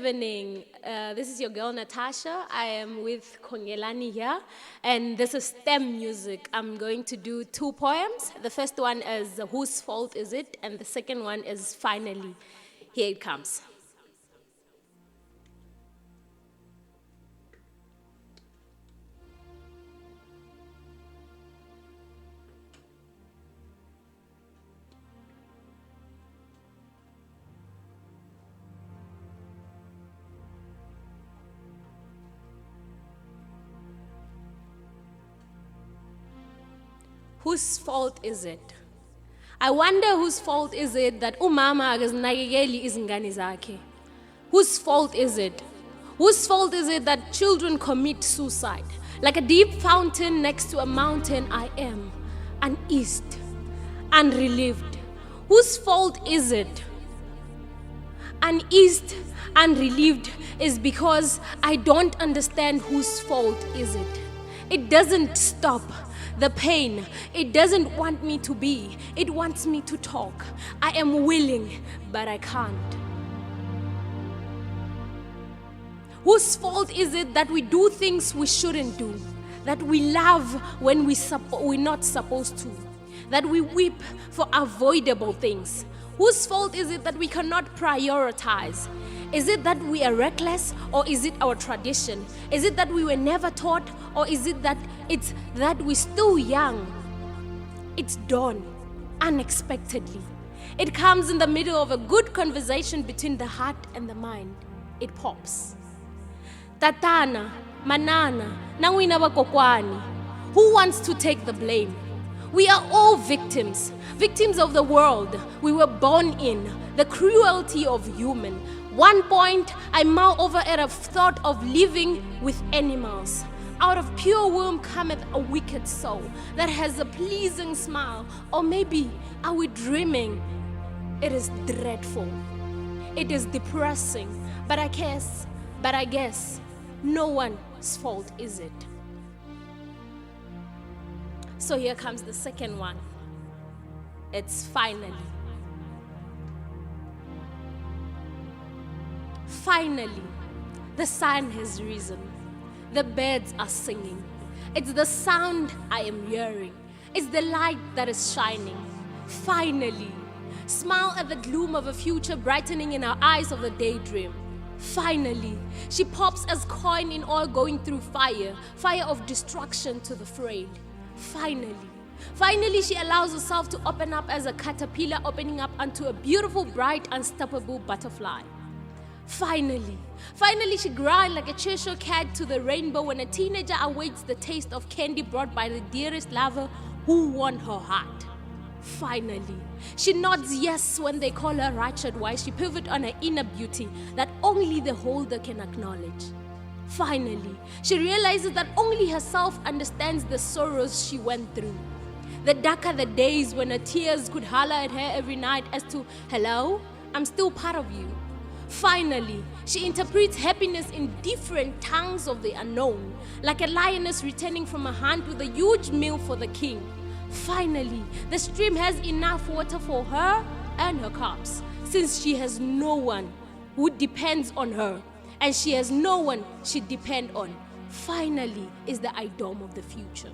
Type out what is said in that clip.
evening. This is your girl Natasha. I am with Khongelani here, and this is STEM music. I'm going to do 2 poems. The first one is Whose Fault Is It? And the second one is Finally. Here it comes. Whose fault is it? I wonder whose fault is it that umama akazinakekeli izingane zakhe? Whose fault is it? Whose fault is it that children commit suicide? Like a deep fountain next to a mountain, I am uneased, unrelieved. Whose fault is it? Uneased, unrelieved is because I don't understand whose fault is it. It doesn't stop. The pain, it doesn't want me to be. It wants me to talk. I am willing, but I can't. Whose fault is it that we do things we shouldn't do? That we love when we're not supposed to? That we weep for avoidable things? Whose fault is it that we cannot prioritize? Is it that we are reckless, or is it our tradition? Is it that we were never taught, or is it that it's that we're still young? It's dawn, unexpectedly. It comes in the middle of a good conversation between the heart and the mind. It pops. Tatana, manana, nangwina bakokwani. Who wants to take the blame? We are all victims of the world we were born in, the cruelty of human. One point, I mull over at a thought of living with animals. Out of pure womb cometh a wicked soul that has a pleasing smile. Or maybe, are we dreaming? It is dreadful. It is depressing. But I guess, no one's fault is it. So here comes the second one. It's finally. Finally, the sun has risen. The birds are singing. It's the sound I am hearing. It's the light that is shining. Finally, smile at the gloom of a future brightening in our eyes of the daydream. Finally, she pops as coin in oil going through fire of destruction to the frayed. Finally, she allows herself to open up as a caterpillar opening up unto a beautiful, bright, unstoppable butterfly. Finally, she grinds like a Cheshire cat to the rainbow when a teenager awaits the taste of candy brought by the dearest lover who won her heart. Finally, she nods yes when they call her wretched while she pivots on her inner beauty that only the holder can acknowledge. Finally, she realizes that only herself understands the sorrows she went through. The darker the days when her tears could holler at her every night as to, hello, I'm still part of you. Finally, she interprets happiness in different tongues of the unknown, like a lioness returning from a hunt with a huge meal for the king. Finally, the stream has enough water for her and her cubs, since she has no one who depends on her, and she has no one she depends on. Finally is the idom of the future.